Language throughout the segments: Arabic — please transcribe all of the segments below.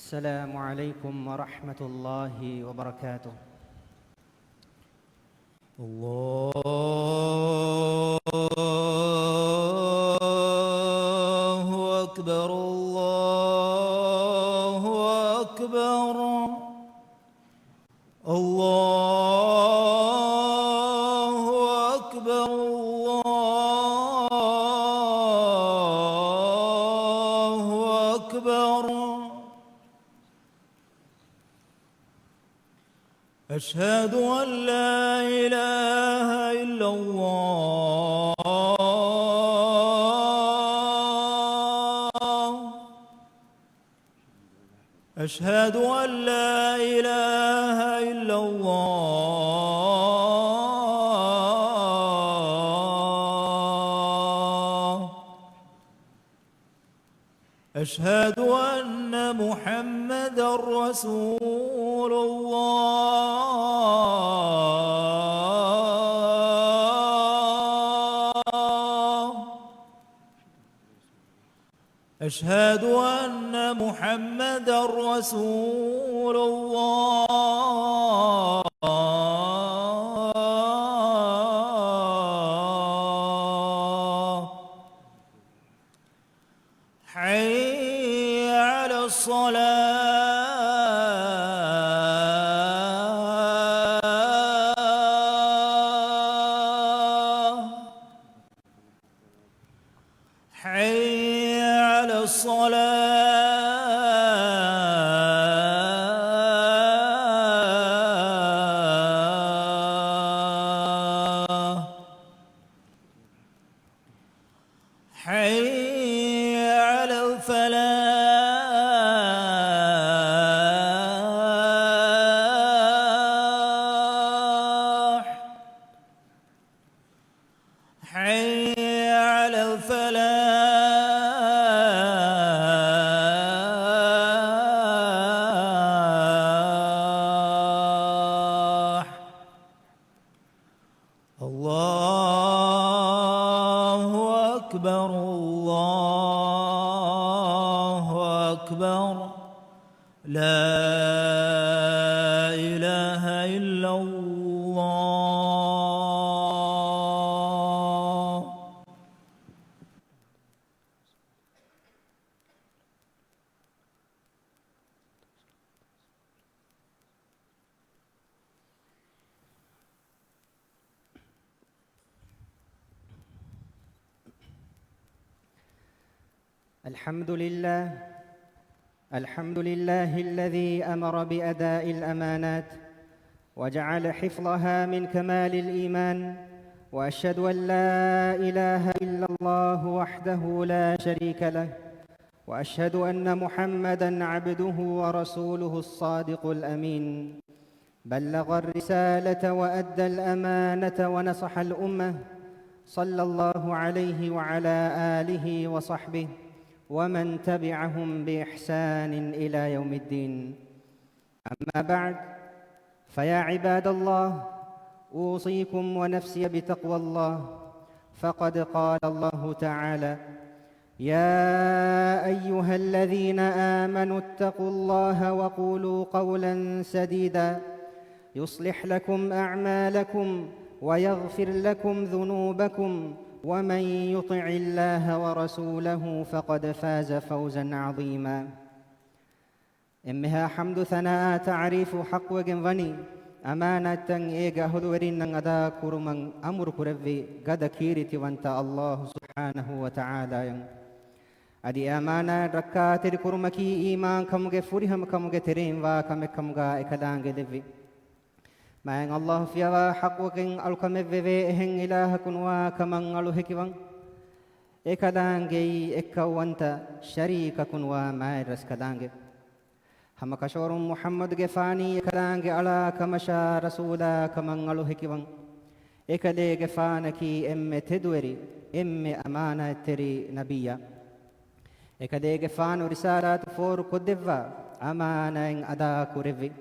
السلام عليكم ورحمة الله وبركاته. الله أكبر الله أكبر الله أكبر الله أكبر. أشهد أن لا إله إلا الله أشهد أن لا إله إلا الله أشهد أن محمدًا رسول الله أشهد أن محمدًا رسول الله حي على الصلاة حي على الصلاة حي على الفلاح حي على الفلاح. الله أكبر الله أكبر لا إله إلا الله. الحمد لله الذي أمر بأداء الأمانات وجعل حفظها من كمال الإيمان، وأشهد أن لا إله إلا الله وحده لا شريك له، وأشهد أن محمدًا عبده ورسوله الصادق الأمين. بلغ الرسالة وأدى الأمانة ونصح الأمة، صلى الله عليه وعلى آله وصحبه ومن تبعهم بإحسان إلى يوم الدين. أما بعد، فيا عباد الله، أوصيكم ونفسي بتقوى الله، فقد قال الله تعالى: يا أيها الذين آمنوا اتقوا الله وقولوا قولا سديدا يصلح لكم أعمالكم ويغفر لكم ذنوبكم، ومن يطع الله ورسوله فقد فاز فوزا عظيما. إمها حمد ثناء تعريف حق وجنفني أمانة إيجا هدورين أدا كرمن أمر كربي قد كيرتي وانت الله سبحانه وتعالى. أدي أمانة ركاتي كرمكي إيمان كمجة فريهم كمجة ترين وكمجة إكلان جدفي ما إن الله فيها حق وكن ألقم في إهن إله كنوا كمن ألوهكوا إكلانجي إكوانت شريك كنوا ما رسكلانج هم كشور محمد جفاني إكلانج على كمشا رسولا كمن ألوهكوا إكلي جفانكي إم تدوري إم أمانة تري نبيا إكلي جفان رسالة فور كدفا أمانة أدا كورفي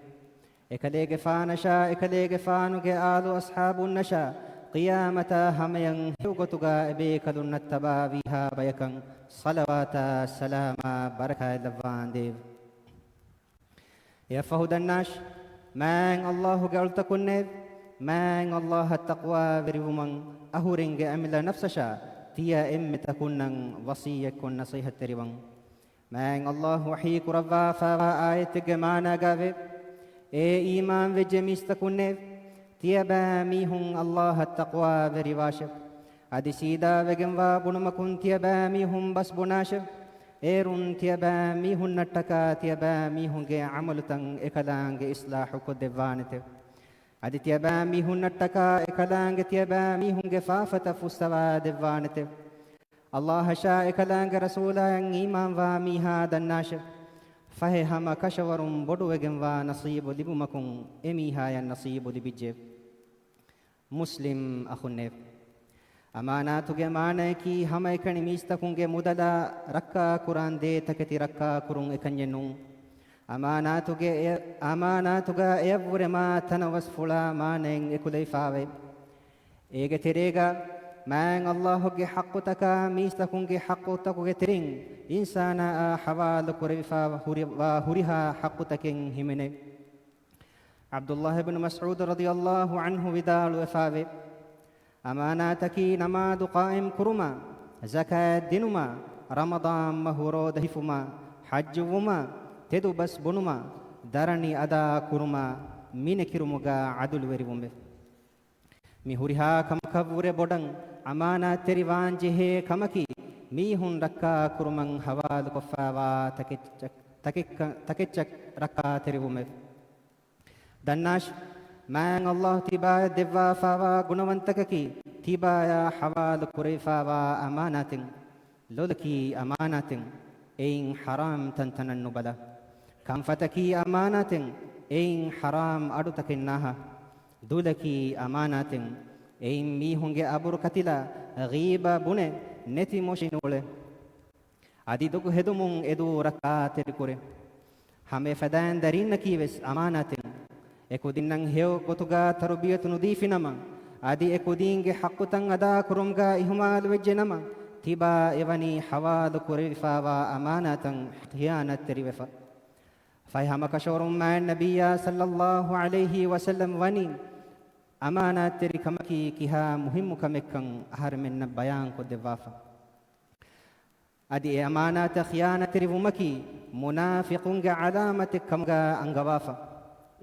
إكليك فانشا إكليك فانك آذو أصحاب النشا قيامة همين هوغتغا إبيك دون التبا بها بيكن صلوات السلام بركة لفان ديف. يفهد الناش من الله قلت كنّ من الله التقوى بريومن أهورنج أملا نفسشا تيا تكون وصية كن نصيحة تريبن من الله وحيك ربا فا آية جمانا قابي إيمان وجميس تكون تيا باميهم الله التقوى بريواشف أدي سيدا وجنوا بنمكن تيا باميهم بس بناشف إيرون تيا باميهم نتكا تيا باميهم جي عملتن إكلان جي إصلاح كدوانته أدي تيا باميهم نتكا إكلان جي تيا باميهم جي فافة فستوا دوانته الله شاء إكلان جي رسولا إيمان واميها دناشف فهي هما كشورم بدو وجنوا نصيب لبمكن إميها يا نصيب لبجيب مسلم أخنف أماناتك مانكي هم إكني ميستكونج مدلا ركّا قرآن دي تكتي ركّا قرون إكنجنون أماناتك يبور ما تنوس فلا مانين إكولي فاوي إيجا تريغا من الله جي حق تكا ميستكونج حق تكو ترين إنسانا حوال قريفا وهوريها حق تكين همني عبد الله بن مسعود رضي الله عنه بدال وفاوي أماناتكي نماد قائم كرما زكاة دينما رمضان مهورو دهفما حج وما تدو بس بنما درني أدا كرما مين كرمغا عدل وريومه ميهورها كم كبور بدن أمانات تريوان جه كمكي ميهون ركّا كرمن حوال كفاوا تكتشك ركّا تريومه دناش من الله تبا دوا فاوا غنوانتككي تبا يا حوال كريفاوا أمانات لولكي أمانات إن حرام تنتنن بلا كم فتكي أمانات إن حرام أدتكنها دولكي أمانات إن ميهونج أبور كتلا غيبا بني نتي موشينولي أدي دوك هدومون إدو ركّات تركوري همي فدان دارين كيوس أمانات ekudinang heo kotuga tarbiyatu nudifi nama adi ekudinge haqqutang ada kurumga ihmal wejje nama tiba evani hawad kurifawa amanatan khiyanat teriwefa fay hamaka shorum man nabiyya sallallahu alaihi wasallam wani amanat teri kamaki kiha muhimmu kamekkan ahar menna bayan ko dewafa adi amanat khiyanat terivumaki munafiqunga alamat kamga angawafa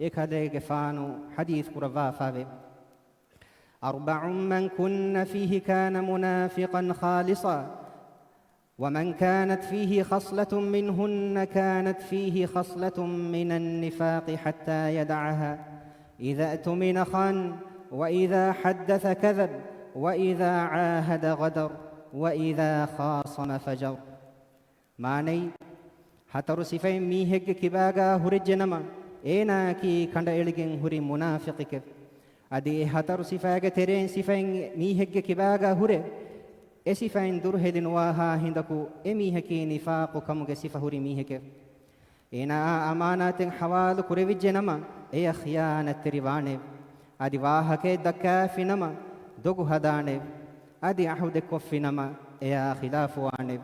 إكادة جفانو حديث قربا فابي أربع من كن فيه كان منافقا خالصا ومن كانت فيه خصلة منهن كانت فيه خصلة من النفاق حتى يدعها إذا اؤتمن خان وإذا حدث كذب وإذا عاهد غدر وإذا خاصم فجر ماني هترسفين ميهج كباغا هرجنما إنا كي كندا إلجين هوري منافقك أدي هتر صفاء ترين صفين ميهج كباغا هوري إصفين دور هدين واها هندكو إميهك نفاق كم صفة هوري ميهك إنا أمانات حوال كريف جنما إيه خيانة تريبانه أدي واها كي دكا في نما دوغو هدانه أدي أحد كوفي نما إيه خلاف وانه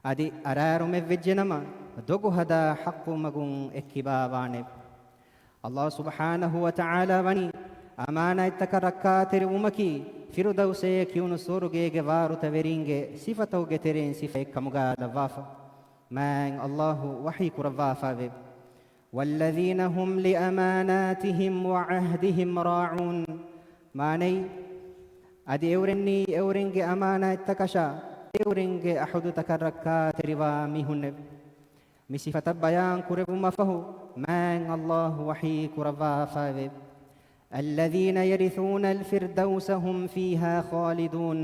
أدي أرارو مفجنما دوغو هدا حق مغون اكبابانه الله سبحانه وتعالى وني أمانة تكركاتر ومكي فردوسي كيون سورغي غوارو تورينغي صفتو غترين صفه كمغا لوافا من الله وحي كرفافا والذين هم لأماناتهم وعهدهم راعون ماني أدي أورنغي أمانة تكشا أورنغي أحد تكركاتر وميهن مسيفة بيان كرب مفه من الله وحي كربا فاذب الذين يرثون الفردوس هم فيها خالدون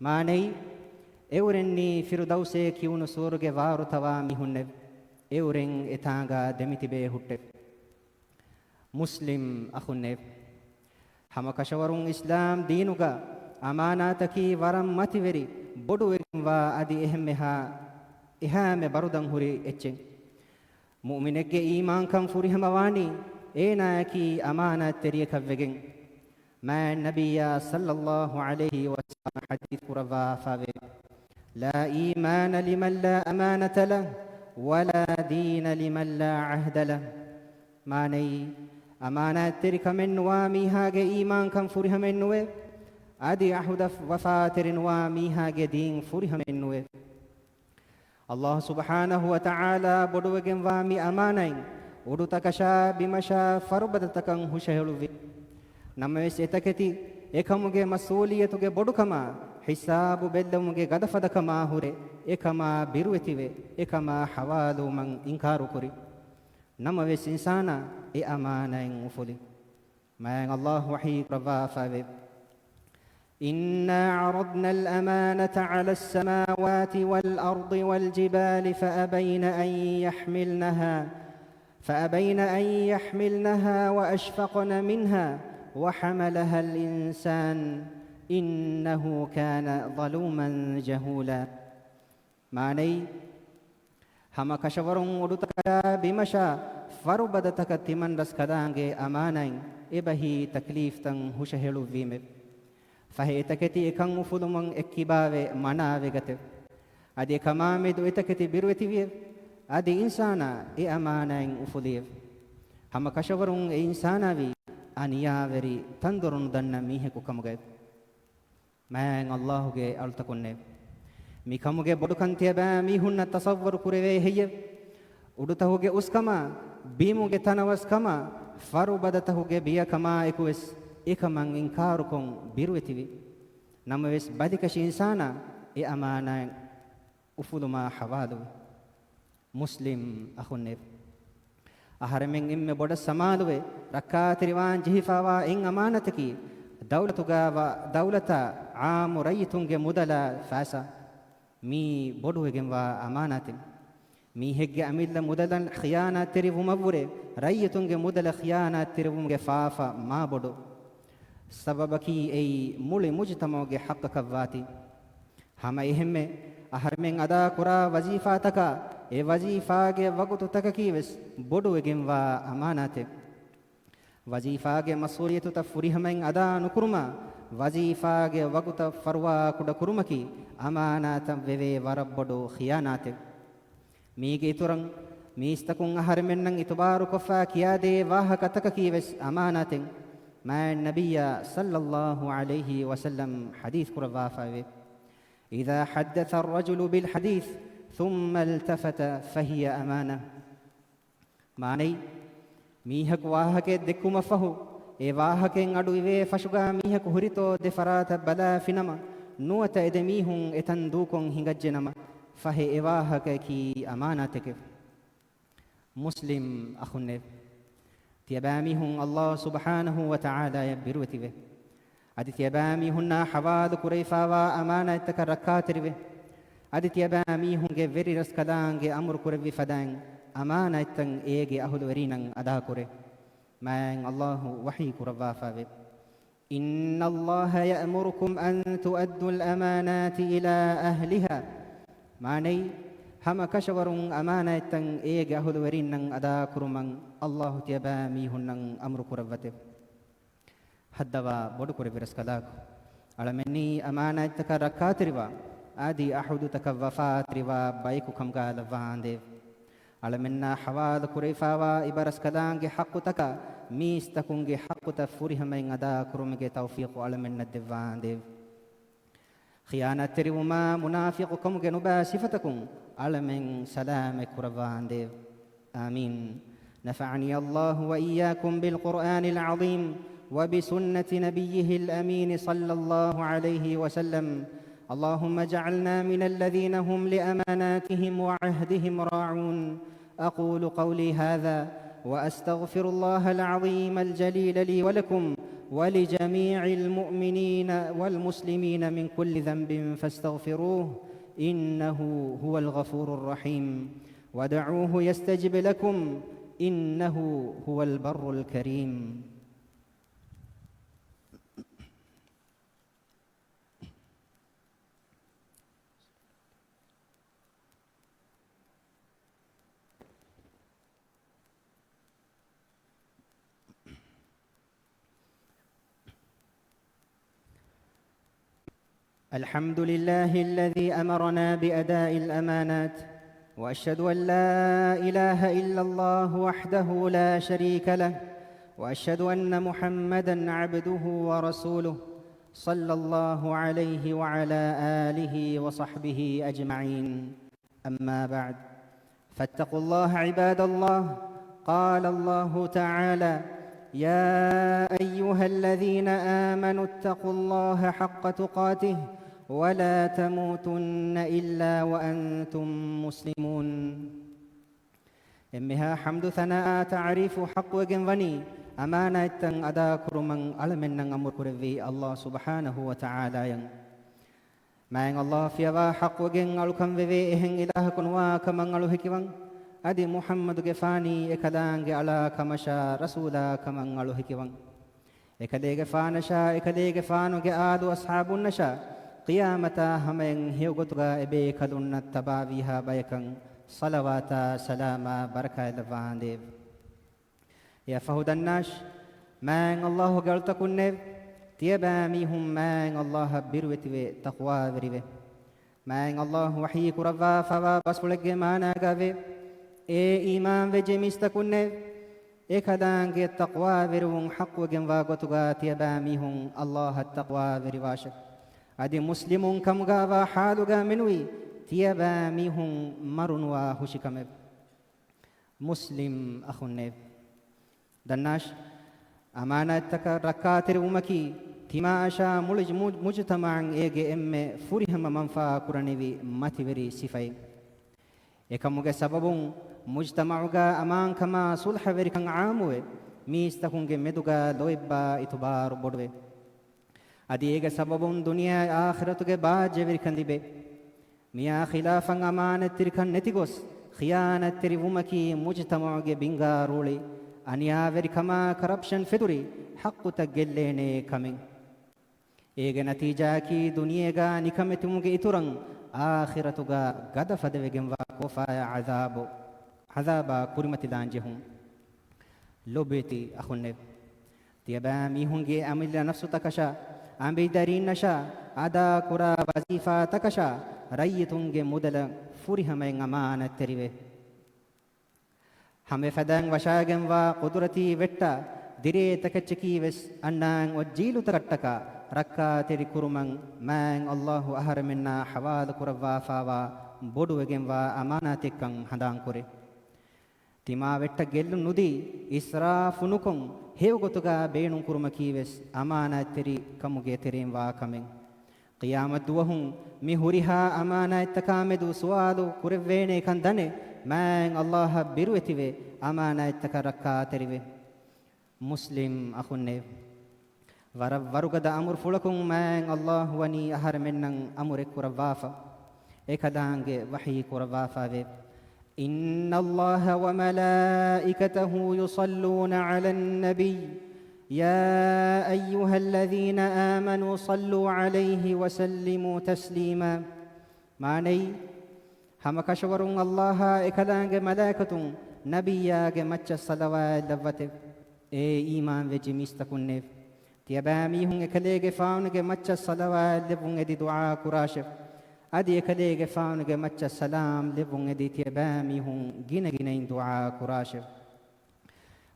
ماني أورني فردوس كيون سورغ وارو توامي هنب أورن إتانغا دمتي بهوت مسلم أخنب هم كشورون إسلام دينوغا أماناتكي ورم متوري بدو وا أدي إهمها إهام بردن هوري إتشين مؤمنك إيمان كم فريه مواني إينا كي أمانة تريك فجن ما النبي صلى الله عليه وسلم حديث قربا فابي لا إيمان لمن لا أمانة له ولا دين لمن لا عهد له. ماني أمانات ترك من واميها إيمان كان فرها منه أدي أحد وفاتر واميها دين فرها منه. الله سبحانه وتعالى بدوغن وامي أمانين ودتكشا بمشا فربدتكن هشهلوي نمس إتكتي එකමුගේ මසූලියතුගේ බොඩුකම හිසාබු බෙල්ලමුගේ ගදෆදකම හුරේ එකම බිරුවෙතිවේ එකම හවාලු මං ඉන්කාරු කුරි නම වෙස් ඉන්සානා ඒ අමානයන් උෆුලි මයන් අල්ලාහ් වහී ප්‍රවාෆාවේ إنا عرضنا الأمانة على السماوات والأرض والجبال فأبين أن يحملنها وأشفقن منها وحملها الإنسان إنه كان ظلوما جهولا. معني هما كشورون ودتكا بمشا فربدتك تمن رسكدانجي أمانين إبهي تكليف تن هشهلو فيمه فهي تكتي إكان مفلومن إكباوي مناوي غتب أدي كمامي دو إتكتي بيروتي فيه أدي إنسانا إي أمانين أفليف هما كشورون إنسانا في අනියාවරි තන්දරුන් දන්න මීහෙකු කමුගේ මෑන් අල්ලාහුගේ අල්තකුන්නේ මී කමුගේ බොඩු කන්තිය බෑ මීහුන්න තසව්වරු කුරවේ හෙය උඩුතහුගේ උස්කම බීමුගේ තනවස්කම ෆරු බදතහුගේ බියකම එකුස් එකමන් ඉන්කාරුකොන් බිරුවෙතිවි නමවෙස් බදිකෂ ඉන්සානා ඒ අමානයන් උෆුලුමා හවාලු මුස්ලිම් අහුන්නේ අහරමෙන් ඉම්මෙ බොඩ සමාලුවේ රක්කාතිරිවාන් ජිහිෆාවා එන් අමානතකි දෞලතා ආමු රයිතුන්ගේ මුදල ෆාසා මී බොඩුවෙගෙන්වා අමානතින් මී හෙග්ගේ අමිල්ල මුදලන් ඛියානා තිරිවුමවුරේ රයිතුන්ගේ මුදල ඛියානා තිරිවුම්ගේ ෆාෆා මා බොඩු සබබකි එයි මුලි මුජ්තමෝගේ හක්කකවාති හම එහෙම්මේ අහරමෙන් අදා කුරා වජීෆා තකා ඒ වජීෆාගේ වගුතු තක කීවස් බොඩුවෙගෙන්වා අමානතේ වජීෆාගේ මසූලියතු තෆුරිහමෙන් අදා නුකුරුම වජීෆාගේ වගුත ෆර්වා කුඩ කුරුමකි අමානතම් වෙවේ වරබ්බඩු ඛියානාතේ මීගේ තුරන් මීස්තකුන් අහරමෙන්නම් ඉතුබාරු කොෆා කියාදේ වාහක තක කීවස් අමානතෙන් මා නබියා සල්ලල්ලාහු අලයිහි වසල්ලම් හදීස් කුරවාෆාවේ إذا حدث الرجل بالحديث ثم التفت فهي أمانة. معني ميهك واهك دكما فهو إيه واهك أدو إيه فشغا ميهك هريتو دفرات بلا فينما نوت إدميهم إتندوكم هنجنما فهي إيه واهك كي أمانتك. مسلم أخنه تيباميهم الله سبحانه وتعالى يبروتي أدتيبامي هن حواد كريفا وأمانة تكركاتربه أدتيبامي هن جفري رسكدان جي أمر كربي فدان أمانة تن إيجي أهل ورينن أدا كره ما الله وحي كربا فابه إن الله يأمركم أن تؤدوا الأمانات إلى أهلها معني هما كشورون أمانة تن إيجي أهل ورينن أدا كرمن الله تيبامي هن أمر كربته حدوا بودو كوري برسكلاك علمني أمانة تكركات روا آدي أحد تكوفات روا بايكو كم قال فاندي علمنا حوال كوري فاوا إبرسكلانجي حق تكا ميس تكونجي حق تفوريها من غدا كرومجي توفيق علمنا الدفاندي خيانة روا منافق كم جنوبا صفتكم علمن سلام كرفاندي آمين نفعني الله وإياكم بالقرآن العظيم وبسنة نبيه الأمين صلى الله عليه وسلم اللهم اجعلنا من الذين هم لأماناتهم وعهدهم راعون أقول قولي هذا وأستغفر الله العظيم الجليل لي ولكم ولجميع المؤمنين والمسلمين من كل ذنب فاستغفروه إنه هو الغفور الرحيم ودعوه يستجب لكم إنه هو البر الكريم. الحمد لله الذي أمرنا بأداء الأمانات وأشهد أن لا إله إلا الله وحده لا شريك له وأشهد أن محمدًا عبده ورسوله صلى الله عليه وعلى آله وصحبه أجمعين. أما بعد، فاتقوا الله عباد الله. قال الله تعالى: يا أيها الذين آمنوا اتقوا الله حق تقاته ولا تموتن إلا وأنتم مسلمون. إمها حمد ثناء تعريف حق وجنوني أمانة أدا كرمان علمنا أمر كربي الله سبحانه وتعالى ين ما الله في حق وجن علكم بذي إهن إله كنوا كمان على هكيان أدي محمد جفاني إكلان على كمشا رسولا كمان على هكيان إكلي جفانشا إكلي جفانو جآد أصحاب النشا قيامة همين هيوغتغا إبي كلون التبابيها بيكن صلوات سلام بركة لفانديب يا فهد الناش من الله قال تكون تيباميهم من الله بروتي تقوى بريبه من الله وحي كرفا فوا بسولك مانا غافي إيمان وجميس تكون إكدانك التقوى برون حق وجنوا غتغا تيباميهم الله التقوى برواش أدي مسلمون كم غابا حالغا منوي تيباميهم مرنوا هشكم مسلم أخنب دناش أمانة ركاتر أمكي تماشا مجتمع إيجي إم فريهم منفا كرنبي ماتبري سفاي إكموجا سببون مجتمعوجا أمان كما صلح بريكان عاموه ميستكونجا مدوجا لويبا إتبار بودوه أدي إيجا سببون دنيا آخرتوجا باج بريكان ديبه ميا خلافا أمانة تريكان نتيجوس خيانة تريومكي مجتمعوجا بينغا رولي أنيا كما corruption فدوري حق تجليني كمين إيجا نتيجة كي دنيا جا نكمتموجي إتورن آخرة جا قد فدوجن وكوفا عذاب كريمة دانجهم لبيتي أخونب تيابا ميهونجي أميل نفسه تكشا أم بيدارين نشا أدا كرا وظيفة تكشا رأيتونجي مدل فريهم أمانة تريبه हमें फदांग वशागम वा कुदरती वेट्टा दिरे तकच्चकी वेस अन्नांग वज्जीलु तकट्टका रक्का तेरी कुरुमंग मैंग अल्लाह अहर मिन्ना हवाद कुरवा फावा बोडु वेगेम वा अमाना तिक्कंग हदांग कुरे तिमा वेट्टा गेल्लु नुदी इस्राफुनुकुं हेव गोतुगा बेणु कुरुमकी वेस अमाना तेरी कमुगे तेरेम वा कमें क़ियामत दुवहुं मिहुरिहा अमाना तकामेदु सुवादु कुरेवेने कंदने मैं अल्लाह बिरुएतिवे अमाना तकरक्का तेरिवे मुस्लिम अखुन्ने वरुगद अमुर फुलकुं मैं अल्लाह वनी अहर मिन्नं अमुर कुरवाफा एकदांगे वही कुरवाफा वे इन्न अल्लाह व मलाइकतहु युसल्लून अलन नबी या अय्युहल्लज़ीन आमनू सल्लू अलैहि वसल्लिमू तस्लीमा माने हम कशवरुं अल्लाह एकलांगे मलाइकतुं नबियागे मच्चा सलवा लवते ए ईमान वे जिमिस्तकुन्ने तियबामी हुं एकलेगे फाउनगे मच्चा सलवा लेबुं एदी दुआ कुराशफ अदी एकलेगे फाउनगे मच्चा सलाम लेबुं एदी तियबामी हुं गिन गिन दुआ कुराशफ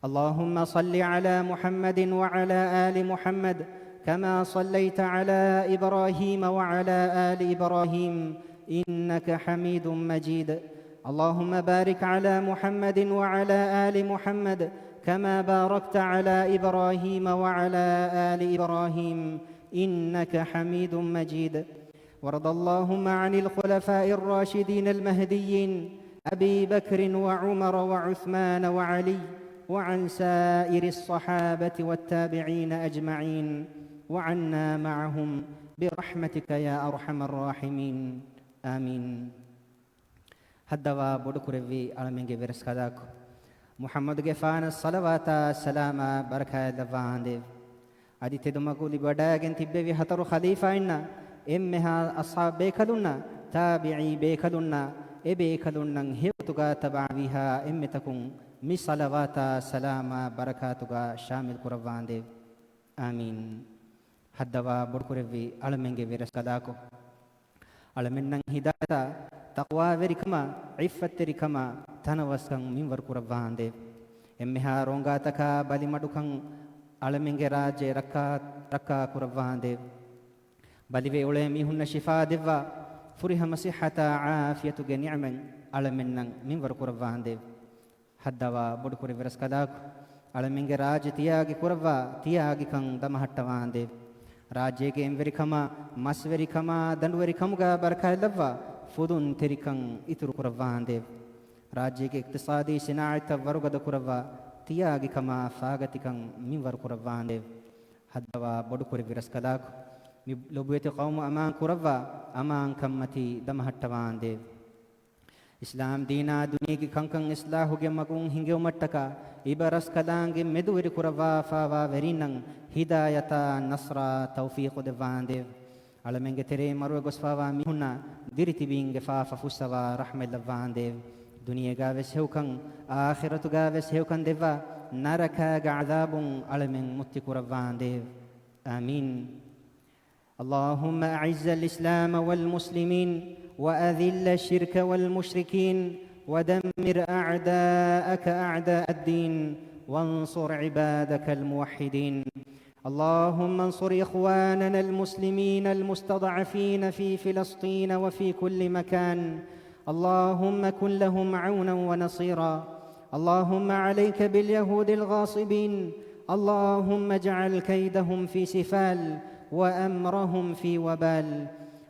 اللهم صل على محمد وعلى آل محمد كما صليت على إبراهيم وعلى آل إبراهيم إنك حميد مجيد اللهم بارك على محمد وعلى آل محمد كما باركت على إبراهيم وعلى آل إبراهيم إنك حميد مجيد وارض اللهم عن الخلفاء الراشدين المهديين أبي بكر وعمر وعثمان وعلي وعن سائر الصحابة والتابعين أجمعين وعنا معهم برحمتك يا أرحم الراحمين آمين. هدوا بدكوري علمين جبرس كذاك محمد جفان الصلوات السلام بركة دفاندي أدي تدوم قولي بداعن تبدي هترو خليفة إننا إمها أصحاب بيكلونا تابعي بيكلونا إبيكلونا هيوتوغا تبعيها إم تكون مي صلوات السلام بركاتوغا شامل كرفاندي آمين. هدوا بدكوري علمين جبرس كذاكو علمنا هداية taqwa verikama iffat terikama tanawaskan minwar kurawande emmeha rongataka balimadukan alamenge rajye rakka kurawande balive ule mihunna shifa devva furiha masihata aafiyatuge ni'man alamennan minwar kurawande haddawa bodu kuri veras kadak alamenge rajye tiyagi kurawwa tiyagi kan damahattawande rajyege emverikama masverikama danduverikamuga barakaillavwa fudun terikan ituru kurawande rajyege iqtisadi sinaata warugada kurawwa tiyagi kama fagatikan minwar kurawande haddawa bodu kuri veras kadak lobuyati qawmu aman kurawwa aman kammati damahattawande islam dina duniyagi kankan islahu magun hingew mattaka ibaras kadange meduveri kurawwa fawa verinan hidayata nasra tawfiq devande alamenge tere maru gosfawa mihunna diriti binge fafa fusawa rahmel lavande duniyaga wesheukan akhiratuga wesheukan deva naraka ga adabun alamen mutti kurawande amin اللهم أعز الإسلام والمسلمين وأذل الشرك والمشركين ودمر أعداءك أعداء الدين وانصر عبادك الموحدين اللهم انصر إخواننا المسلمين المستضعفين في فلسطين وفي كل مكان اللهم كن لهم عونا ونصيرا اللهم عليك باليهود الغاصبين اللهم اجعل كيدهم في سفال وأمرهم في وبال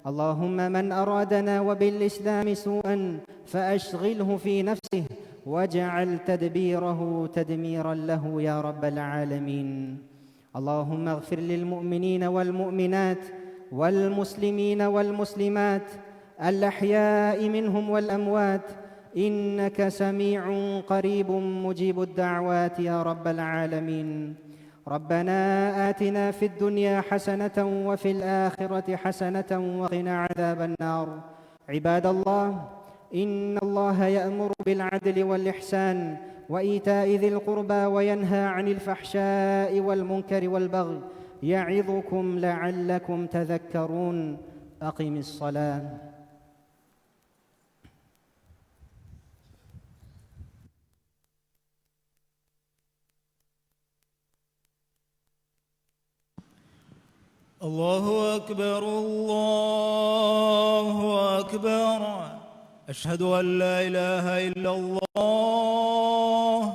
اللهم من أرادنا وبالإسلام سوءا فأشغله في نفسه واجعل تدبيره تدميرا له يا رب العالمين اللهم اغفر للمؤمنين والمؤمنات والمسلمين والمسلمات الأحياء منهم والأموات إنك سميع قريب مجيب الدعوات يا رب العالمين ربنا آتنا في الدنيا حسنة وفي الآخرة حسنة وقنا عذاب النار عباد الله إن الله يأمر بالعدل والإحسان وإيتاء ذي القربى وينهى عن الفحشاء والمنكر والبغي يعظكم لعلكم تذكرون أقم الصلاة الله أكبر الله أكبر أشهد أن لا إله إلا الله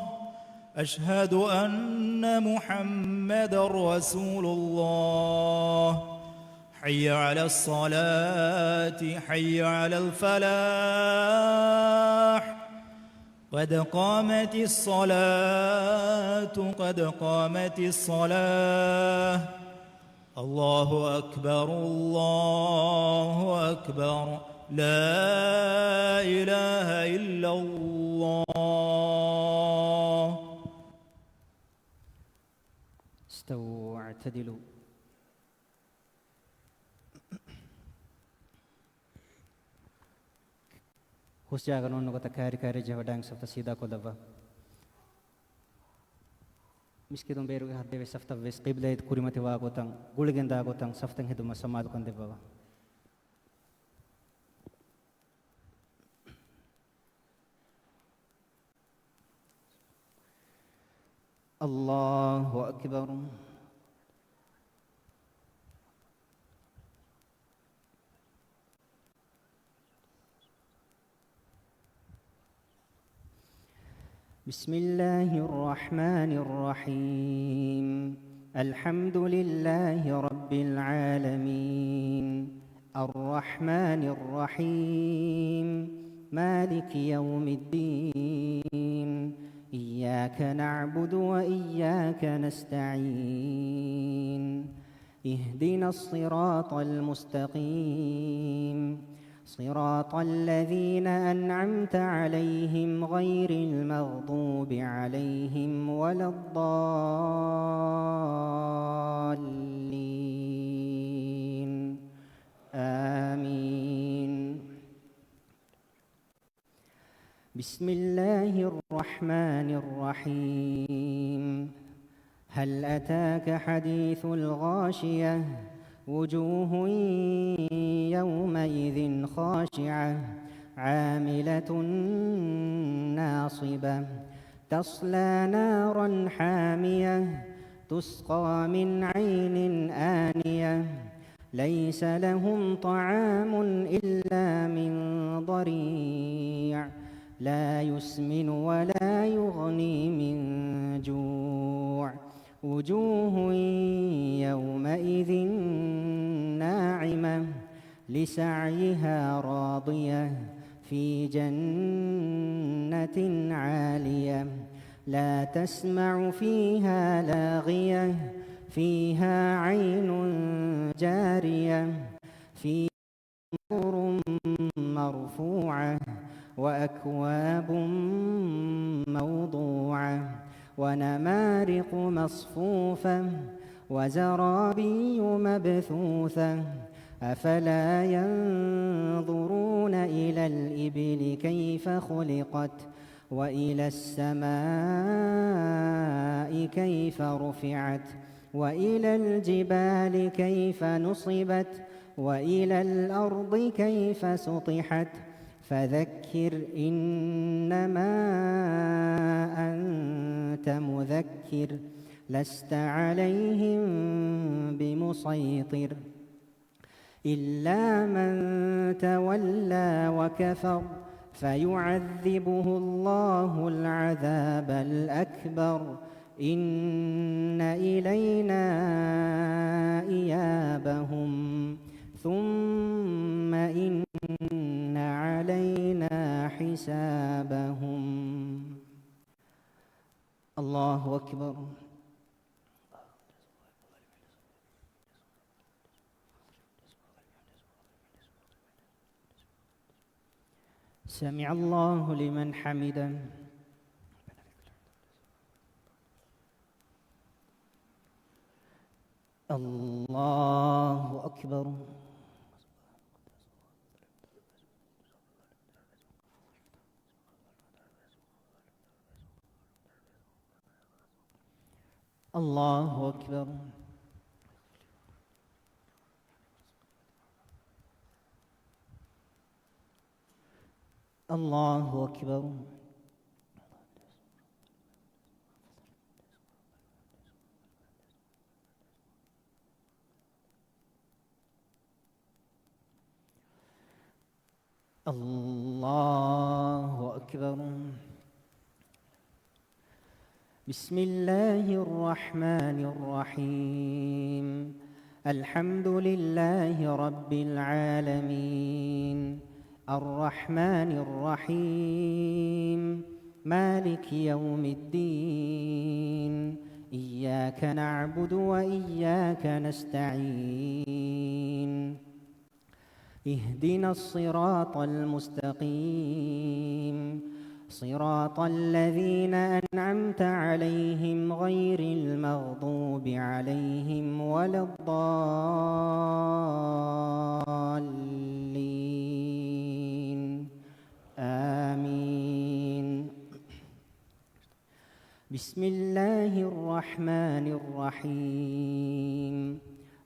أشهد أن محمد رسول الله حي على الصلاة حي على الفلاح قد قامت الصلاة قد قامت الصلاة الله أكبر الله أكبر لا إله إلا الله استووا اعتدلوا Husjagan ono kata kari jawadang safta sida ko dava miskidon beru hadde ve safta ves qibla it kurimati wa gotang gulgenda gotang saftang heduma samad kon deva Allahu akbar بسم الله الرحمن الرحيم الحمد لله رب العالمين الرحمن الرحيم مالك يوم الدين إياك نعبد وإياك نستعين اهدنا الصراط المستقيم صراط الذين أنعمت عليهم غير المغضوب عليهم ولا الضالين آمين بسم الله الرحمن الرحيم هل أتاك حديث الغاشية وجوه يومئذ خاشعة عاملة ناصبة تصلى نارا حامية تسقى من عين آنية ليس لهم طعام إلا من ضريع لا يسمن ولا يغني من جوع وجوه يومئذ ناعمة لسعيها راضية في جنة عالية لا تسمع فيها لاغية فيها عين جارية فيها سرر مرفوعة وأكواب موضوعة ونمارق مصفوفة وزرابي مبثوثة أفلا ينظرون إلى الإبل كيف خلقت وإلى السماء كيف رفعت وإلى الجبال كيف نصبت وإلى الأرض كيف سطحت فذكر إنما أنت مذكر لست عليهم بمسيطر إلا من تولى وكفر فيعذبه الله العذاب الأكبر إن إلينا إيابهم ثم إن علينا حسابهم. الله أكبر. سمع الله لمن حمده. الله أكبر. الله أكبر. الله أكبر. الله أكبر. بسم الله الرحمن الرحيم. الحمد لله رب العالمين الرحمن الرحيم مالك يوم الدين إياك نعبد وإياك نستعين اهدنا الصراط المستقيم صراط الذين أنعمت عليهم غير المغضوب عليهم ولا الضالين آمين. بسم الله الرحمن الرحيم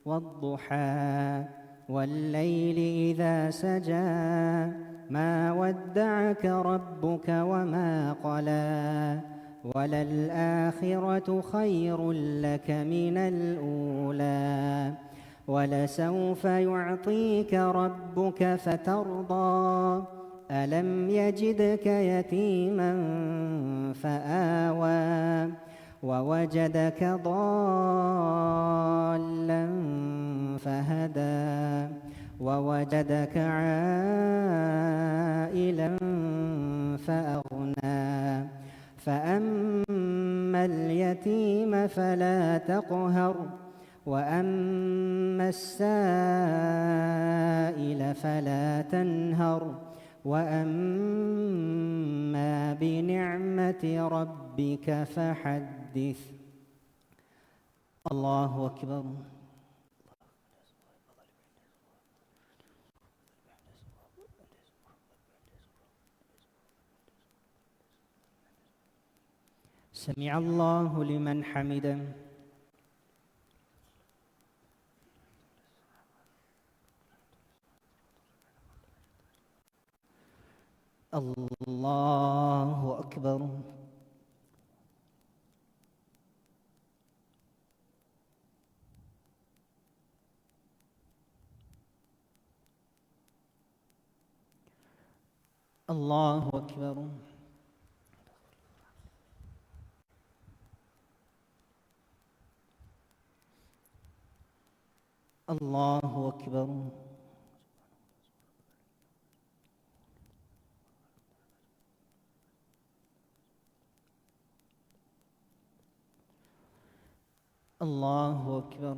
والضحى والليل إذا سجى ما ودعك ربك وما قلى وللآخرة خير لك من الأولى ولسوف يعطيك ربك فترضى ألم يجدك يتيما فآوى ووجدك ضالا فهدى ووجدك عائلا فأغنى فأما اليتيم فلا تقهر وأما السائل فلا تنهر وأما بنعمة ربك فحدث. الله أكبر. سمع الله لمن حمده. الله أكبر. الله أكبر. الله أكبر. الله أكبر.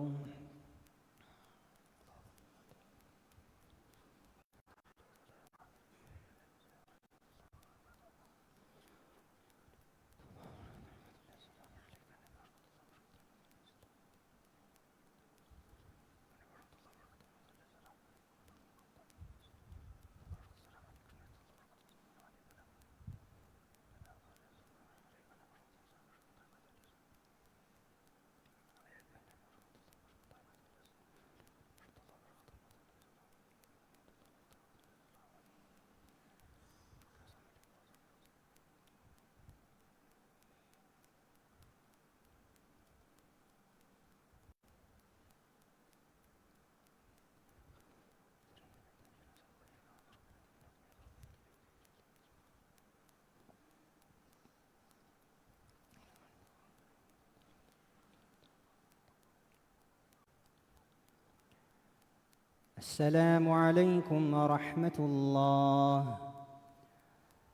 السلام عليكم ورحمة الله.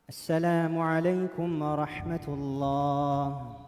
السلام عليكم ورحمة الله.